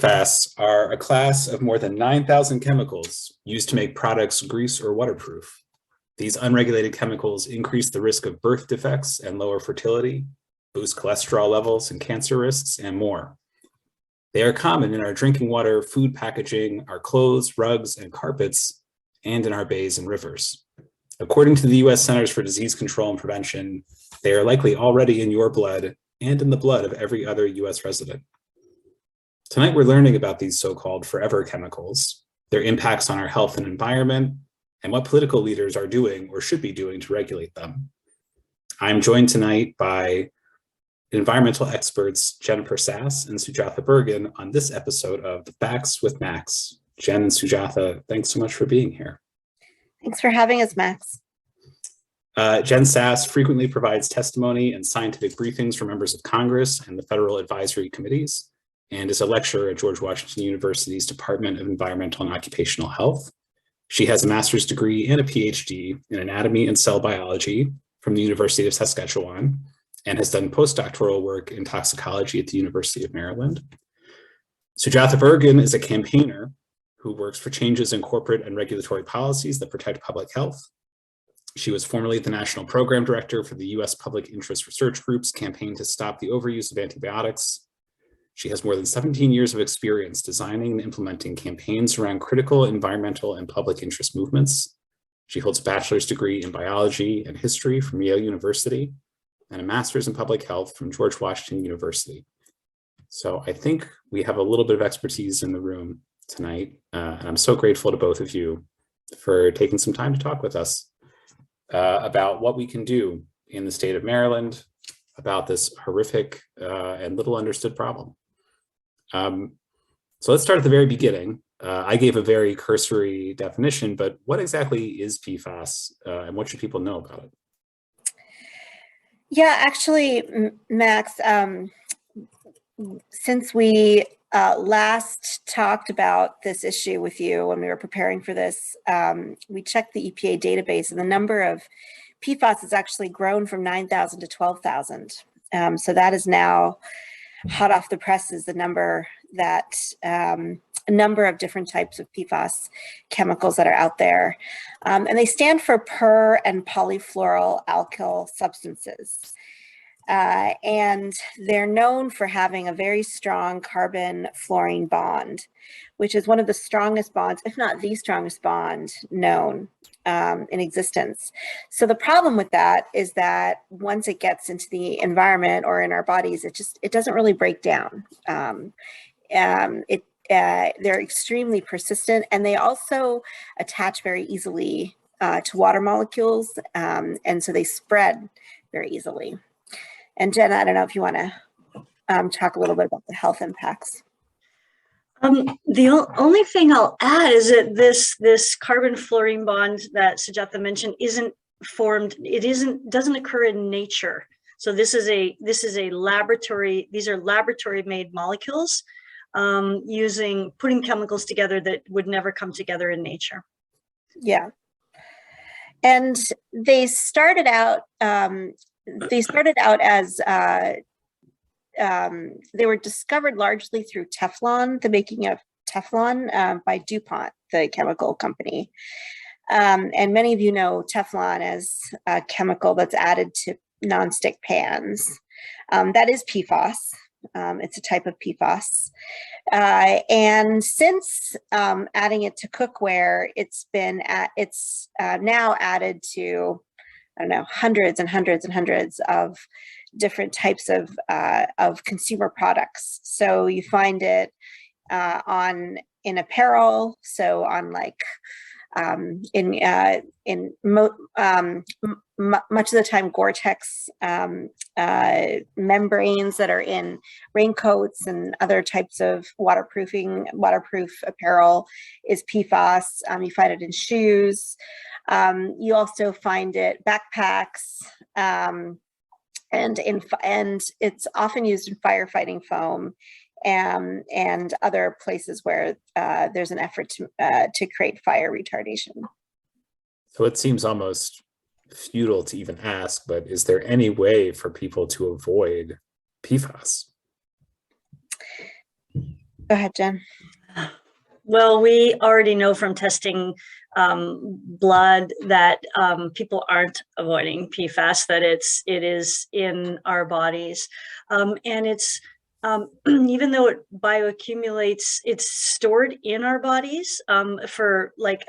PFAS are a class of more than 9,000 chemicals used to make products grease or waterproof. These unregulated chemicals increase the risk of birth defects and lower fertility, boost cholesterol levels and cancer risks, and more. They are common in our drinking water, food packaging, our clothes, rugs, and carpets, and in our bays and rivers. According to the US Centers for Disease Control and Prevention, they are likely already in your blood and in the blood of every other US resident. Tonight, we're learning about these so-called forever chemicals, their impacts on our health and environment, and what political leaders are doing or should be doing to regulate them. I'm joined tonight by environmental experts Jennifer Sass and Sujatha Bergen on this episode of The Facts with Max. Jen and Sujatha, thanks so much for being here. Thanks for having us, Max. Jen Sass frequently provides testimony and scientific briefings for members of Congress and the federal advisory committees, and is a lecturer at George Washington University's Department of Environmental and Occupational Health. She has a master's degree and a PhD in anatomy and cell biology from the University of Saskatchewan, and has done postdoctoral work in toxicology at the University of Maryland. Sujatha Bergen is a campaigner who works for changes in corporate and regulatory policies that protect public health. She was formerly the National Program Director for the US Public Interest Research Group's campaign to stop the overuse of antibiotics. She has more than 17 years of experience designing and implementing campaigns around critical environmental and public interest movements. She holds a bachelor's degree in biology and history from Yale University and a master's in public health from George Washington University. So I think we have a little bit of expertise in the room tonight, and I'm so grateful to both of you for taking some time to talk with us about what we can do in the state of Maryland about this horrific and little understood problem. So let's start at the very beginning. I gave a very cursory definition, but what exactly is PFAS and what should people know about it? Yeah, actually, Max, since we last talked about this issue with you when we were preparing for this, we checked the EPA database, and the number of PFAS has actually grown from 9,000 to 12,000. So that is now hot off the presses, the number that a number of different types of PFAS chemicals that are out there. And they stand for per and polyfluoral alkyl substances. And they're known for having a very strong carbon-fluorine bond, which is one of the strongest bonds, if not the strongest bond known in existence. So the problem with that is that once it gets into the environment or in our bodies, it doesn't really break down. They're extremely persistent, and they also attach very easily to water molecules, and so they spread very easily. And Jen, I don't know if you want to talk a little bit about the health impacts. The only thing I'll add is that this carbon fluorine bond that Sujatha mentioned isn't formed. Doesn't occur in nature. So this is a laboratory. These are laboratory made molecules putting chemicals together that would never come together in nature. Yeah, and they started out. As they were discovered largely through Teflon, the making of Teflon by DuPont, the chemical company. And many of you know Teflon as a chemical that's added to nonstick pans. That is PFAS. It's a type of PFAS. And since adding it to cookware, it's now added to, I don't know, hundreds and hundreds and hundreds of different types of consumer products. So you find it in apparel, so on like much of the time Goretex membranes that are in raincoats and other types of waterproof apparel is PFAS. You find it in shoes. You also find it backpacks, and it's often used in firefighting foam and other places where there's an effort to create fire retardation. So it seems almost futile to even ask, but is there any way for people to avoid PFAS? Go ahead, Jen. Well, we already know from testing blood that people aren't avoiding PFAS, that it is in our bodies. And it's, even though it bioaccumulates, it's stored in our bodies for like,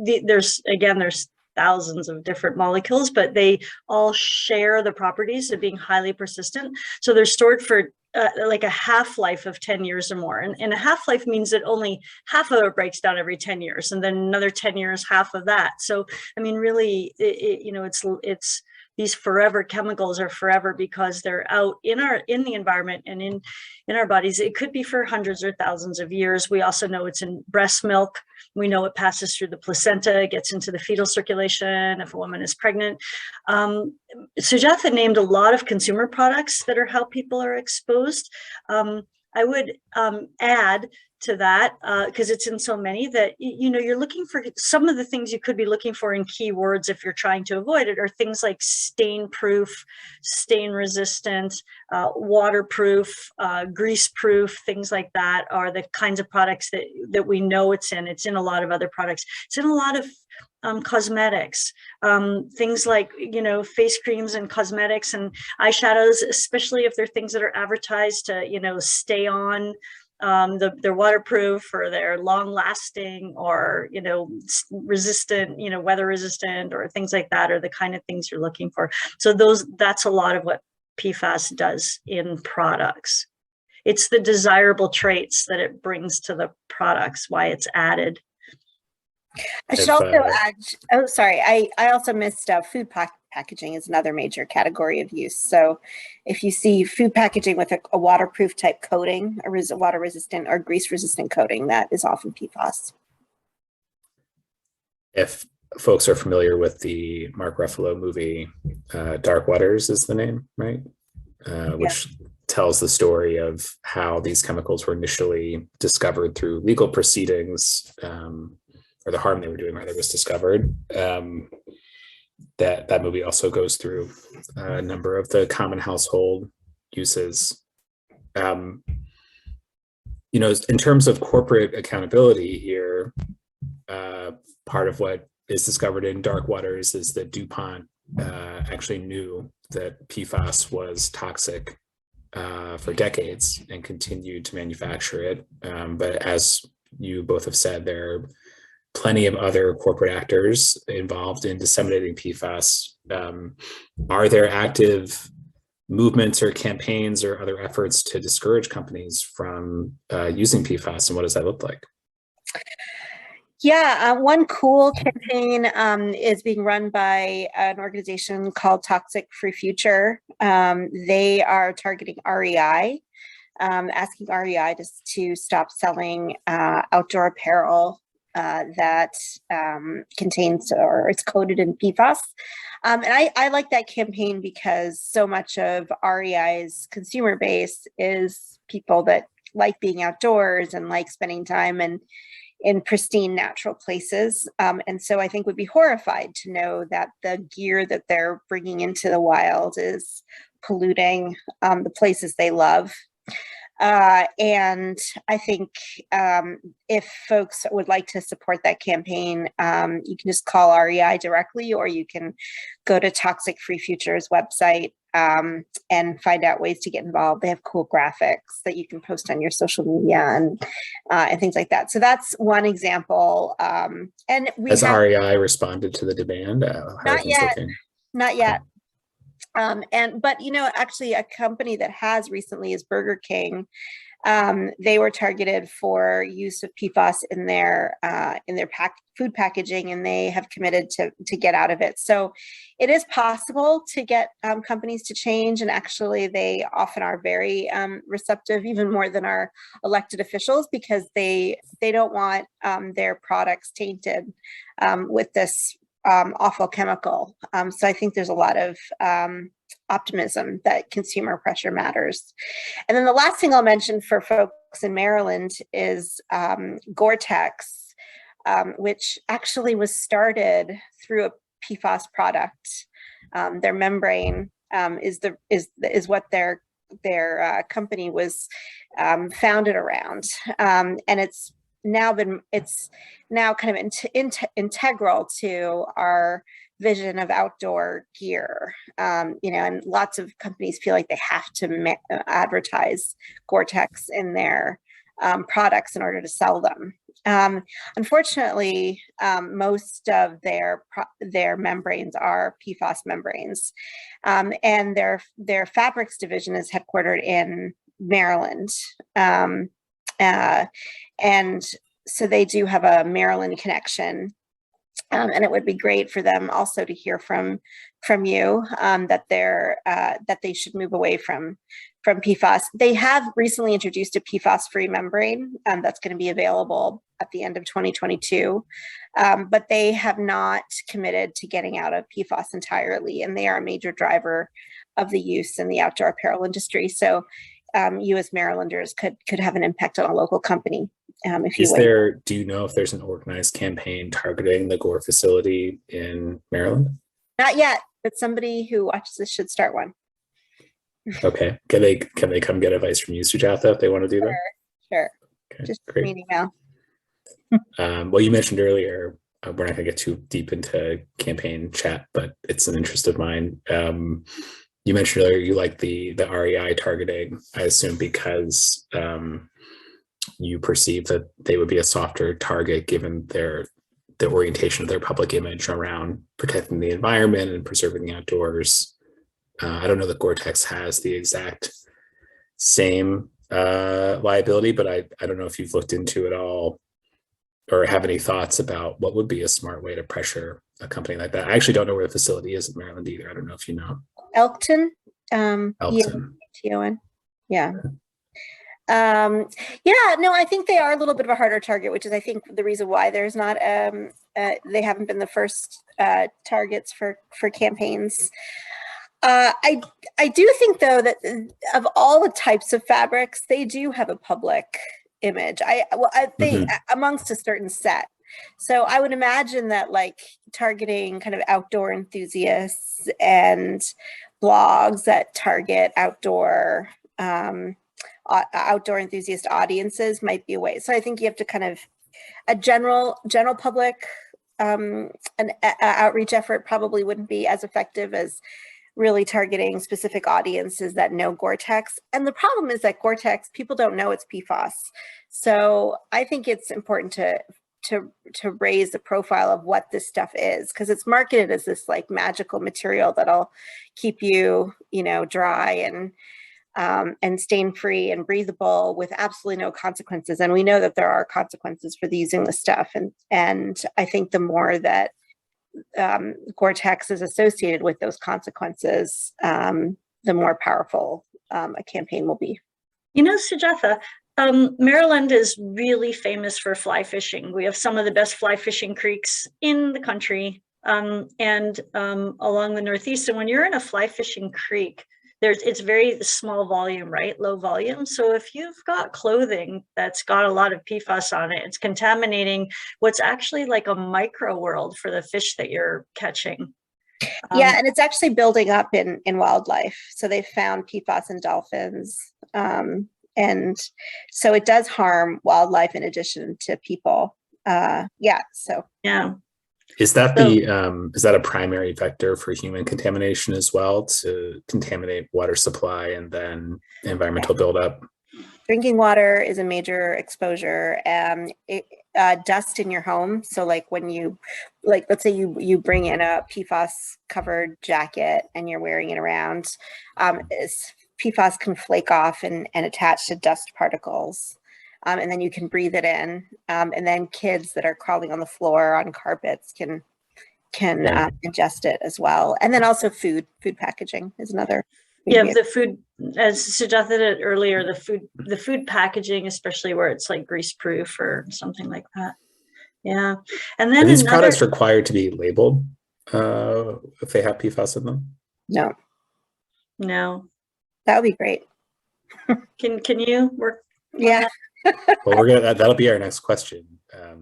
there's thousands of different molecules, but they all share the properties of being highly persistent. So they're stored for like a half-life of 10 years or more. And a half-life means that only half of it breaks down every 10 years, and then another 10 years, half of that. So, I mean, really, it's these forever chemicals are forever because they're out in the environment and in our bodies. It could be for hundreds or thousands of years. We also know it's in breast milk. We know it passes through the placenta, gets into the fetal circulation if a woman is pregnant. Sujatha named a lot of consumer products that are how people are exposed. I would add to that, because it's in so many, that you're looking for some of the things you could be looking for in keywords if you're trying to avoid it, are things like stain proof, stain resistant, waterproof, grease proof. Things like that are the kinds of products that we know it's in. It's in a lot of other products. It's in a lot of cosmetics, things like face creams and cosmetics and eyeshadows, especially if they're things that are advertised to stay on. They're waterproof, or they're long lasting, or resistant, weather resistant, or things like that are the kind of things you're looking for. So that's a lot of what PFAS does in products. It's the desirable traits that it brings to the products, why it's added. I should also add, oh, sorry, I also missed food packaging is another major category of use. So if you see food packaging with a waterproof type coating, or water resistant or grease resistant coating, that is often PFAS. If folks are familiar with the Mark Ruffalo movie, Dark Waters is the name, right? Which tells the story of how these chemicals were initially discovered through legal proceedings, or the harm they were doing rather was discovered. That movie also goes through a number of the common household uses. In terms of corporate accountability here, part of what is discovered in Dark Waters is that DuPont actually knew that PFAS was toxic for decades and continued to manufacture it. But as you both have said, there are plenty of other corporate actors involved in disseminating PFAS. Are there active movements or campaigns or other efforts to discourage companies from using PFAS, and what does that look like? Yeah, one cool campaign is being run by an organization called Toxic Free Future. They are targeting REI, asking REI to stop selling outdoor apparel that contains or it's coated in PFAS. And I like that campaign because so much of REI's consumer base is people that like being outdoors and like spending time in pristine natural places. And so I think would be horrified to know that the gear that they're bringing into the wild is polluting the places they love. And I think if folks would like to support that campaign, you can just call REI directly, or you can go to Toxic Free Future's website and find out ways to get involved. They have cool graphics that you can post on your social media and things like that. So that's one example. And has REI responded to the demand? Not yet. Not yet. But actually a company that has recently is Burger King. They were targeted for use of PFAS in their food packaging, and they have committed to get out of it. So it is possible to get companies to change, and actually they often are very receptive, even more than our elected officials, because they don't want their products tainted with this awful chemical. So I think there's a lot of optimism that consumer pressure matters. And then the last thing I'll mention for folks in Maryland is Goretex, which actually was started through a PFAS product. Their membrane is what they're company was founded around, and it's now kind of integral to our vision of outdoor gear. And lots of companies feel like they have to advertise Goretex in their products in order to sell them. Unfortunately, most of their membranes are PFAS membranes, and their fabrics division is headquartered in Maryland, and so they do have a Maryland connection. And it would be great for them also to hear from you that they should move away from PFAS. They have recently introduced a PFAS-free membrane that's going to be available at the end of 2022, but they have not committed to getting out of PFAS entirely, and they are a major driver of the use in the outdoor apparel industry. So you as Marylanders could have an impact on a local company. Do you know if there's an organized campaign targeting the Gore facility in Maryland? Not yet, but somebody who watches this should start one. Okay. Can they come get advice from you, Sujatha, if they want to do that? Sure. Okay, just great. me an email. Well, you mentioned earlier, we're not going to get too deep into campaign chat, but it's an interest of mine. You mentioned earlier you like the REI targeting, I assume because you perceive that they would be a softer target given the orientation of their public image around protecting the environment and preserving the outdoors. I don't know that Goretex has the exact same liability, but I don't know if you've looked into it all or have any thoughts about what would be a smart way to pressure a company like that. I actually don't know where the facility is in Maryland either. I don't know if you know. Elkton. Elkton. T-O-N. Yeah. No, I think they are a little bit of a harder target, which is, I think, the reason why there's not, they haven't been the first targets for campaigns. I do think, though, that of all the types of fabrics, they do have a public image. I think amongst a certain set. So I would imagine that, like, targeting kind of outdoor enthusiasts and blogs that target outdoor enthusiast audiences might be a way. So I think you have to kind of a general public an outreach effort probably wouldn't be as effective as really targeting specific audiences that know Goretex. And the problem is that Goretex, people don't know it's PFAS. So I think it's important to raise the profile of what this stuff is, because it's marketed as this like magical material that'll keep you, dry and stain free and breathable with absolutely no consequences. And we know that there are consequences for using this stuff. And I think the more that Goretex is associated with those consequences, the more powerful a campaign will be. Sujatha, Maryland is really famous for fly fishing. We have some of the best fly fishing creeks in the country, and along the Northeast. And when you're in a fly fishing creek, it's very small volume, right? Low volume. So if you've got clothing that's got a lot of PFAS on it, it's contaminating what's actually like a micro world for the fish that you're catching. Yeah, and it's actually building up in wildlife. So they found PFAS in dolphins. And so it does harm wildlife in addition to people. Yeah. Is that a primary vector for human contamination as well, to contaminate water supply and then environmental buildup? Drinking water is a major exposure. Dust in your home. So like when let's say you bring in a PFAS covered jacket and you're wearing it around, PFAS can flake off and attach to dust particles. And then you can breathe it in. And then kids that are crawling on the floor on carpets can ingest it as well. And then also food packaging is another. Yeah, the food, as Sujatha did earlier, the food packaging, especially where it's like grease proof or something like that. Yeah. And then are these products required to be labeled if they have PFAS in them? No. That would be great. Can you work? Yeah. Well, that'll be our next question.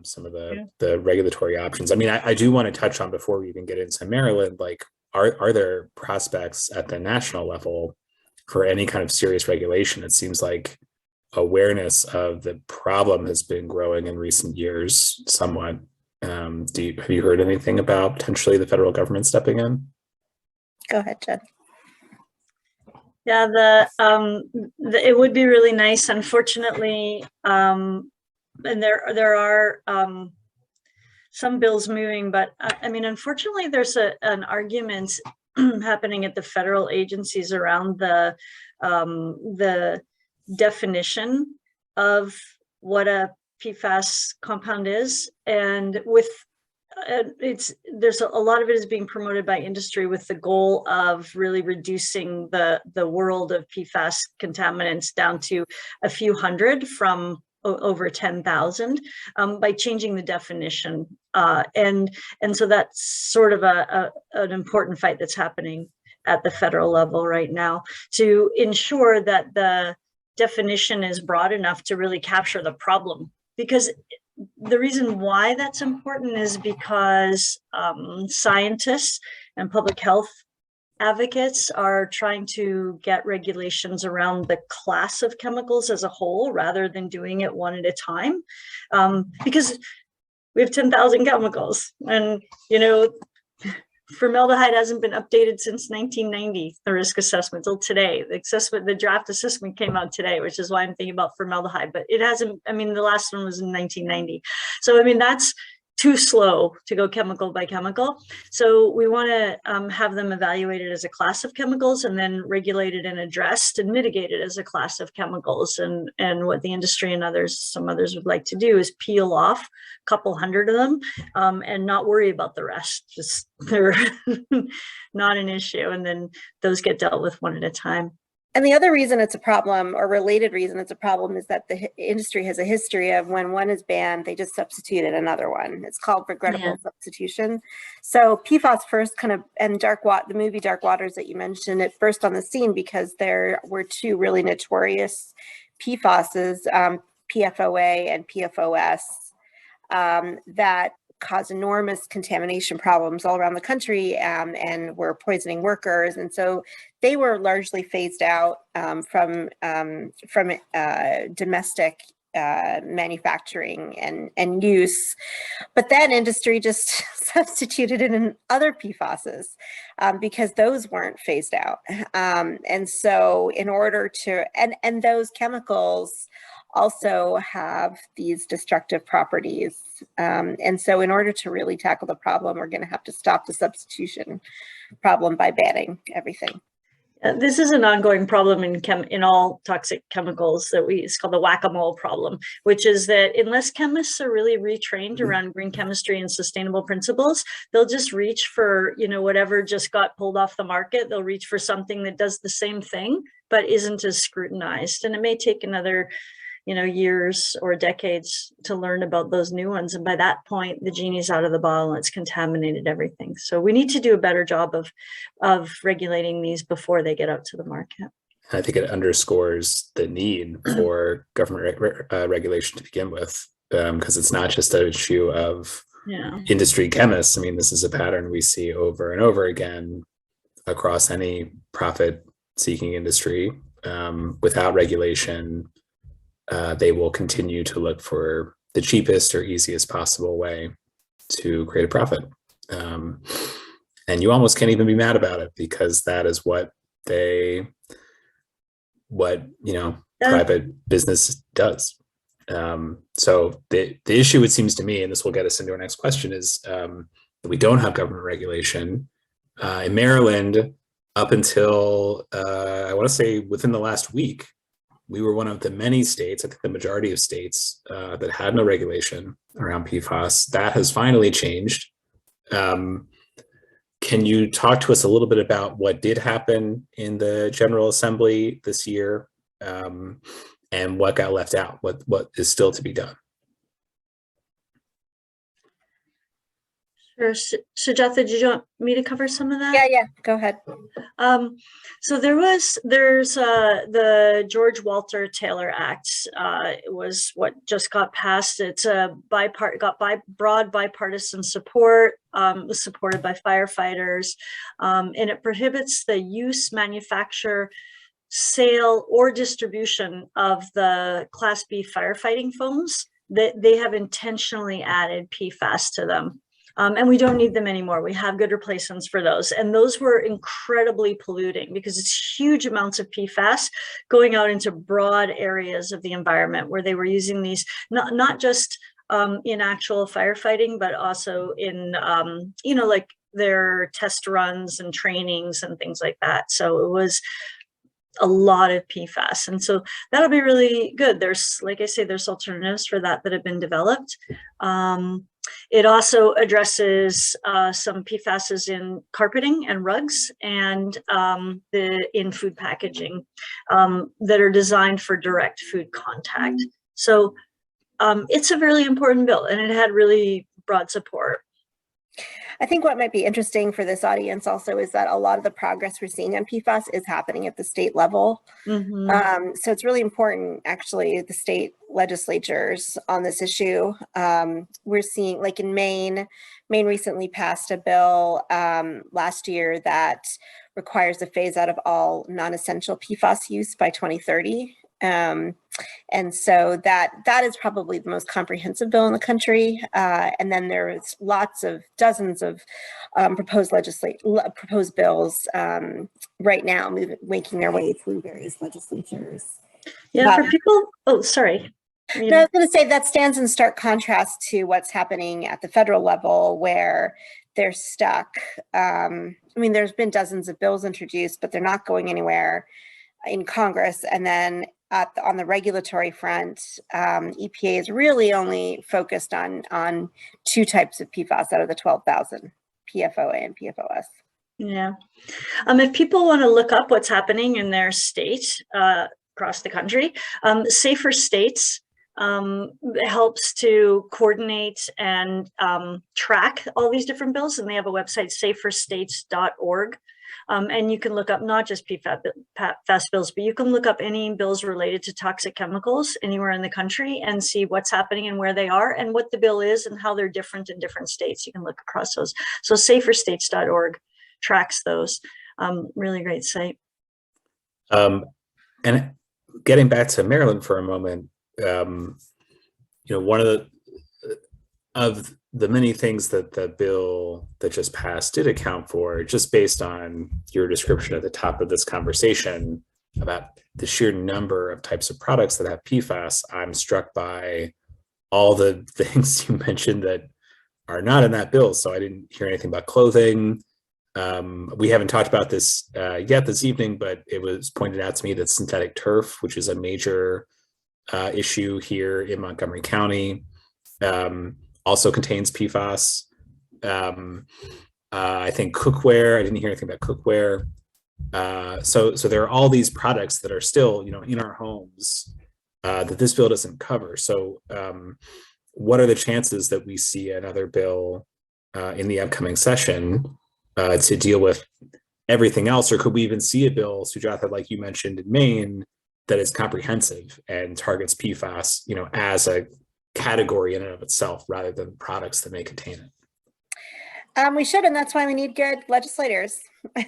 Some of the regulatory options. I mean, I do want to touch on, before we even get into Maryland, like, are there prospects at the national level for any kind of serious regulation. It seems like awareness of the problem has been growing in recent years somewhat. Have you heard anything about potentially the federal government stepping in? Go ahead, Jen. Yeah, it would be really nice. Unfortunately, and there are some bills moving, but I mean, unfortunately, there's an argument happening at the federal agencies around the definition of what a PFAS compound is, and with there's a lot of it is being promoted by industry with the goal of really reducing the world of PFAS contaminants down to a few hundred from over 10,000 by changing the definition, and so that's sort of an important fight that's happening at the federal level right now to ensure that the definition is broad enough to really capture the problem. Because the reason why that's important is because scientists and public health advocates are trying to get regulations around the class of chemicals as a whole, rather than doing it one at a time, because we have 10,000 chemicals, and formaldehyde hasn't been updated since 1990, the risk assessment, till today. The draft assessment came out today, which is why I'm thinking about formaldehyde, but it hasn't, I mean, the last one was in 1990. So, I mean, that's too slow to go chemical by chemical. So we want to have them evaluated as a class of chemicals, and then regulated and addressed and mitigated as a class of chemicals. And what the industry and some others would like to do is peel off a couple hundred of them, and not worry about the rest. Just they're not an issue. And then those get dealt with one at a time. And the other reason it's a problem, or related reason it's a problem, is that the industry has a history of when one is banned, they just substituted another one. It's called regrettable substitution. So PFAS first and the movie Dark Waters that you mentioned, it burst on the scene because there were two really notorious PFASs, PFOA and PFOS, that caused enormous contamination problems all around the country, and were poisoning workers. And so they were largely phased out from domestic manufacturing and use. But then industry just substituted it in other PFASs because those weren't phased out. And so in order to, and those chemicals also have these destructive properties. And so in order to really tackle the problem, we're going to have to stop the substitution problem by banning everything. This is an ongoing problem in all toxic chemicals it's called the whack-a-mole problem, which is that unless chemists are really retrained around green chemistry and sustainable principles, they'll just reach for, whatever just got pulled off the market. They'll reach for something that does the same thing, but isn't as scrutinized. And it may take another years or decades to learn about those new ones. And by that point, the genie's out of the bottle and it's contaminated everything. So we need to do a better job of regulating these before they get out to the market. I think it underscores the need for government regulation to begin with, because it's not just an issue of industry chemists. I mean, this is a pattern we see over and over again across any profit-seeking industry. Without regulation, they will continue to look for the cheapest or easiest possible way to create a profit. And you almost can't even be mad about it, because that is what private business does. So the issue, it seems to me, and this will get us into our next question, is that we don't have government regulation. In Maryland, up until, I want to say within the last week, we were one of the many states, I think the majority of states, that had no regulation around PFAS. That has finally changed. Can you talk to us a little bit about what did happen in the General Assembly this year, and what got left out, what is still to be done? Sure. Sujatha, did you want me to cover some of that? Yeah, go ahead. So there's the George Walter Taylor Act. It was what just got passed. It's got broad bipartisan support. Was supported by firefighters, and it prohibits the use, manufacture, sale or distribution of the Class B firefighting foams, that they have intentionally added PFAS to them. And we don't need them anymore. We have good replacements for those. And those were incredibly polluting because it's huge amounts of PFAS going out into broad areas of the environment where they were using these, not just in actual firefighting, but also in, like their test runs and trainings and things like that. So it was a lot of PFAS. And so that'll be really good. There's, like I say, there's alternatives for that have been developed. It also addresses some PFASs in carpeting and rugs and in food packaging that are designed for direct food contact. So it's a really important bill, and it had really broad support. I think what might be interesting for this audience also is that a lot of the progress we're seeing on PFAS is happening at the state level. Mm-hmm. So it's really important, actually, the state legislatures on this issue. We're seeing, like in Maine recently passed a bill last year that requires a phase out of all non-essential PFAS use by 2030. And so that is probably the most comprehensive bill in the country. And then there's dozens of proposed bills right now making their way through various legislatures. Yeah, for people, oh, sorry. No, I was going to say that stands in stark contrast to what's happening at the federal level, where they're stuck. There's been dozens of bills introduced, but they're not going anywhere in Congress. And then on the regulatory front, EPA is really only focused on two types of PFAS out of the 12,000, PFOA and PFOS. Yeah. If people want to look up what's happening in their state across the country, Safer States helps to coordinate and track all these different bills, and they have a website, saferstates.org. And you can look up not just PFAS bills, but you can look up any bills related to toxic chemicals anywhere in the country and see what's happening and where they are and what the bill is and how they're different in different states. You can look across those. So saferstates.org tracks those. Really great site. And getting back to Maryland for a moment, one of the many things that the bill that just passed did account for, just based on your description at the top of this conversation about the sheer number of types of products that have PFAS, I'm struck by all the things you mentioned that are not in that bill. So I didn't hear anything about clothing. We haven't talked about this yet this evening, but it was pointed out to me that synthetic turf, which is a major issue here in Montgomery County, also contains PFAS. I think cookware, I didn't hear anything about cookware. So there are all these products that are still, in our homes that this bill doesn't cover. So what are the chances that we see another bill in the upcoming session to deal with everything else? Or could we even see a bill, Sujatha, like you mentioned in Maine, that is comprehensive and targets PFAS, as a category in and of itself, rather than products that may contain it? We should, and that's why we need good legislators in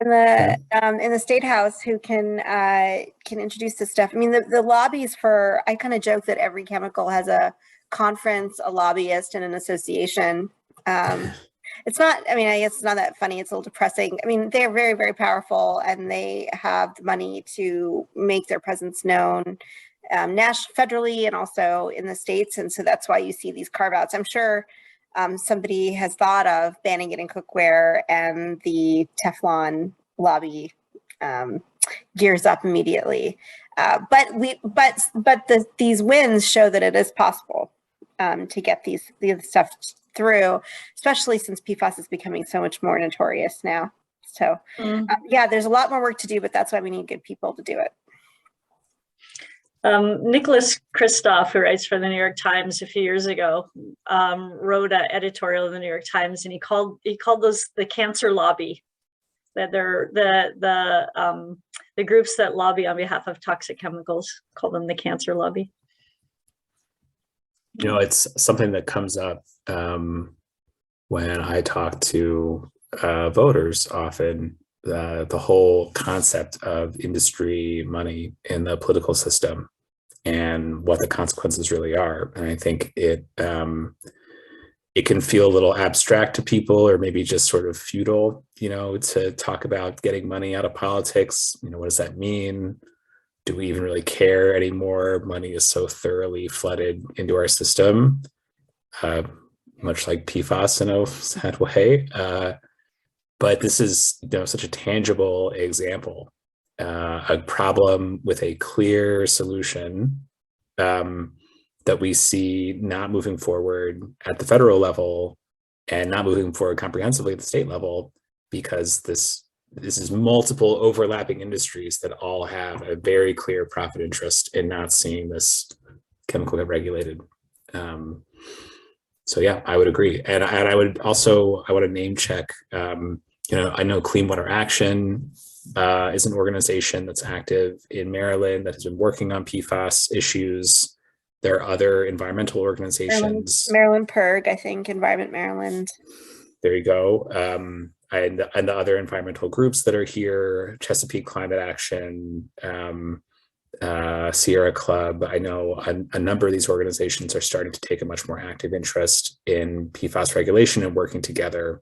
the state house who can introduce this stuff. The lobbies for, I kind of joke that every chemical has a conference, a lobbyist, and an association. It's not, I guess it's not that funny. It's a little depressing. They're very, very powerful, and they have the money to make their presence known federally and also in the states. And so that's why you see these carve outs. I'm sure somebody has thought of banning it in cookware, and the Teflon lobby gears up immediately. But these wins show that it is possible to get the stuff through, especially since PFAS is becoming so much more notorious now. So yeah, there's a lot more work to do, but that's why we need good people to do it. Nicholas Kristof, who writes for the New York Times a few years ago, wrote an editorial in the New York Times, and he called those the cancer lobby. That they're the groups that lobby on behalf of toxic chemicals, call them the cancer lobby. It's something that comes up when I talk to voters often, the whole concept of industry money in the political system and what the consequences really are. And I think it can feel a little abstract to people, or maybe just sort of futile, to talk about getting money out of politics. What does that mean? Do we even really care anymore? Money is so thoroughly flooded into our system, much like PFAS in a sad way. But this is, such a tangible example, a problem with a clear solution that we see not moving forward at the federal level and not moving forward comprehensively at the state level, because this is multiple overlapping industries that all have a very clear profit interest in not seeing this chemical get regulated. So yeah, I would agree. And I would also, I want to name check, I know Clean Water Action is an organization that's active in Maryland that has been working on PFAS issues. There are other environmental organizations. Maryland PIRG, I think, Environment Maryland. There you go. And the other environmental groups that are here, Chesapeake Climate Action, Sierra Club. I know a number of these organizations are starting to take a much more active interest in PFAS regulation and working together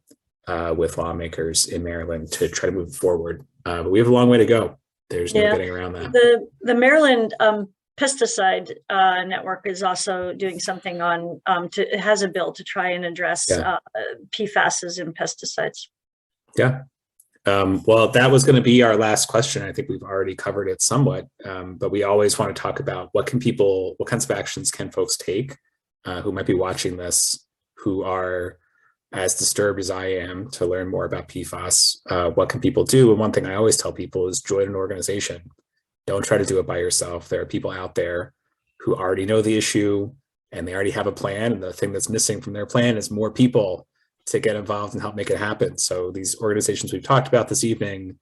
with lawmakers in Maryland to try to move forward. But we have a long way to go. There's no getting around that. The Maryland pesticide network is also doing something on it has a bill to try and address PFASs in pesticides. Yeah. Well, that was going to be our last question. I think we've already covered it somewhat, but we always want to talk about what kinds of actions can folks take who might be watching this, who are as disturbed as I am to learn more about PFAS. What can people do? And one thing I always tell people is join an organization. Don't try to do it by yourself. There are people out there who already know the issue and they already have a plan. And the thing that's missing from their plan is more people to get involved and help make it happen. So these organizations we've talked about this evening,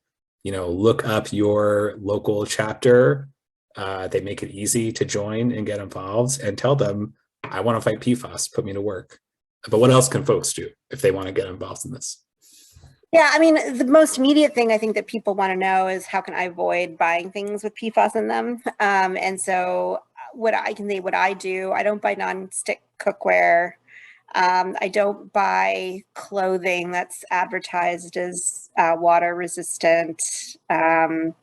look up your local chapter. They make it easy to join and get involved, and tell them, I want to fight PFAS, put me to work. But what else can folks do if they want to get involved in this? Yeah, I mean, the most immediate thing I think that people want to know is, how can I avoid buying things with PFAS in them? And so what I do, I don't buy nonstick cookware. I don't buy clothing that's advertised as water resistant or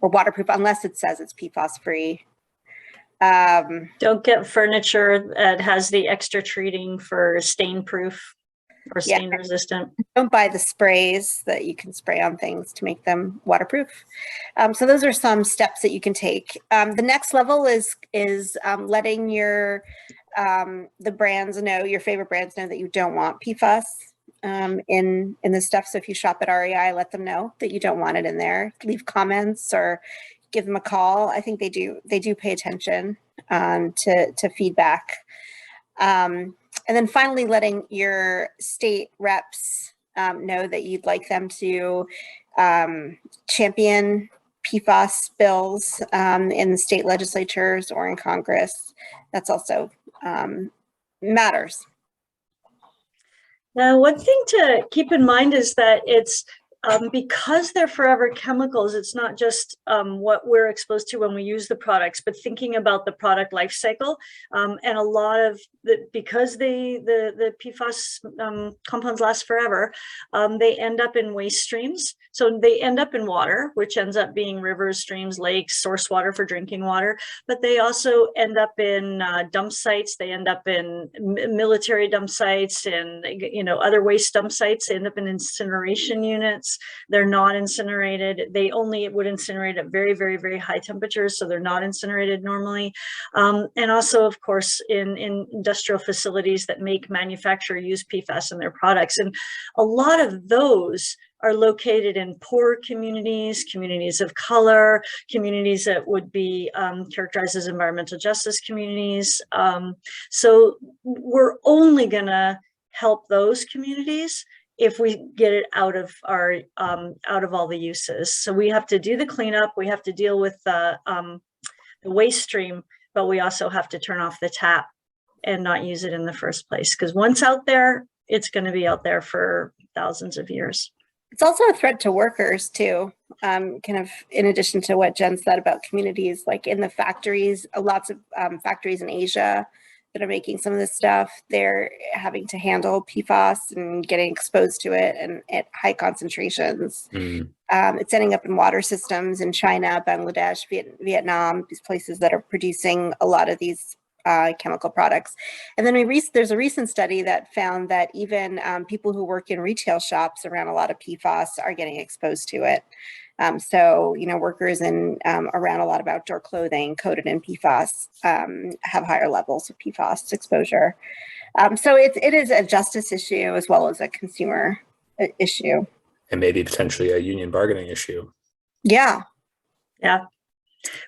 waterproof, unless it says it's PFAS free. Don't get furniture that has the extra treating for stain proof or stain resistant. Don't buy the sprays that you can spray on things to make them waterproof. So those are some steps that you can take. The next level is letting your the brands know, your favorite brands know, that you don't want PFAS in this stuff. So if you shop at REI, let them know that you don't want it in there. Leave comments or give them a call. I think they do pay attention to feedback. And then finally, letting your state reps know that you'd like them to champion PFAS bills in the state legislatures or in Congress. That's also matters. Now, one thing to keep in mind is that it's because they're forever chemicals, it's not just what we're exposed to when we use the products, but thinking about the product life cycle. And a lot of because the PFAS compounds last forever, they end up in waste streams. So they end up in water, which ends up being rivers, streams, lakes, source water for drinking water. But they also end up in dump sites. They end up in military dump sites and other waste dump sites. They end up in incineration units. They're not incinerated. They only would incinerate at very, very, very high temperatures, so they're not incinerated normally. And also, of course, in industrial facilities that manufacture, use PFAS in their products. And a lot of those are located in poor communities, communities of color, communities that would be characterized as environmental justice communities. So we're only going to help those communities if we get it out of all the uses. So we have to do the cleanup, we have to deal with the waste stream, but we also have to turn off the tap and not use it in the first place. Because once out there, it's going to be out there for thousands of years. It's also a threat to workers too. Kind of in addition to what Jen said about communities, like in the factories, lots of factories in Asia that are making some of this stuff, they're having to handle PFAS and getting exposed to it and at high concentrations. It's ending up in water systems in China, Bangladesh, Vietnam, these places that are producing a lot of these chemical products. And then there's a recent study that found that even people who work in retail shops around a lot of PFAS are getting exposed to it. So, workers in around a lot of outdoor clothing coated in PFAS have higher levels of PFAS exposure. So it is a justice issue as well as a consumer issue. And maybe potentially a union bargaining issue. Yeah. Yeah.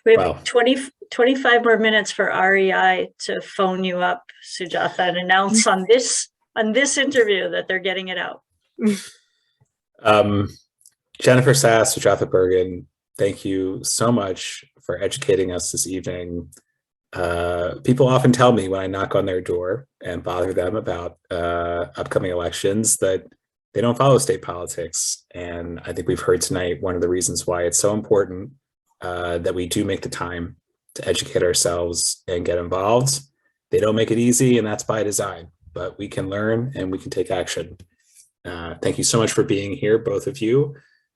We have Wow. 25 more minutes for REI to phone you up, Sujatha, and announce on this interview that they're getting it out. Jennifer Sass, Sujatha Bergen, thank you so much for educating us this evening. People often tell me when I knock on their door and bother them about upcoming elections that they don't follow state politics. And I think we've heard tonight one of the reasons why it's so important that we do make the time to educate ourselves and get involved. They don't make it easy, and that's by design, but we can learn and we can take action. Thank you so much for being here, both of you.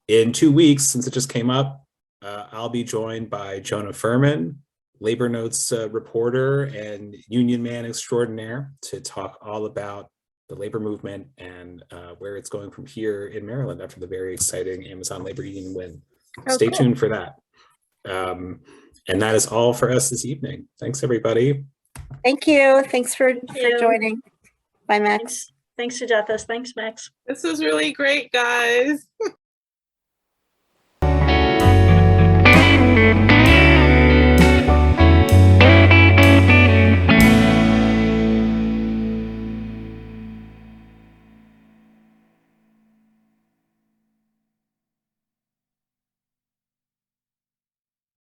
In 2 weeks, since it just came up, I'll be joined by Jonah Furman, Labor Notes reporter and union man extraordinaire, to talk all about the labor movement and where it's going from here in Maryland after the very exciting Amazon labor union win. Stay tuned for that. And that is all for us this evening. Thanks, everybody. Thank you. Thanks for joining. Bye, Max. Thanks, Sujatha. Thanks, Max. This was really great, guys.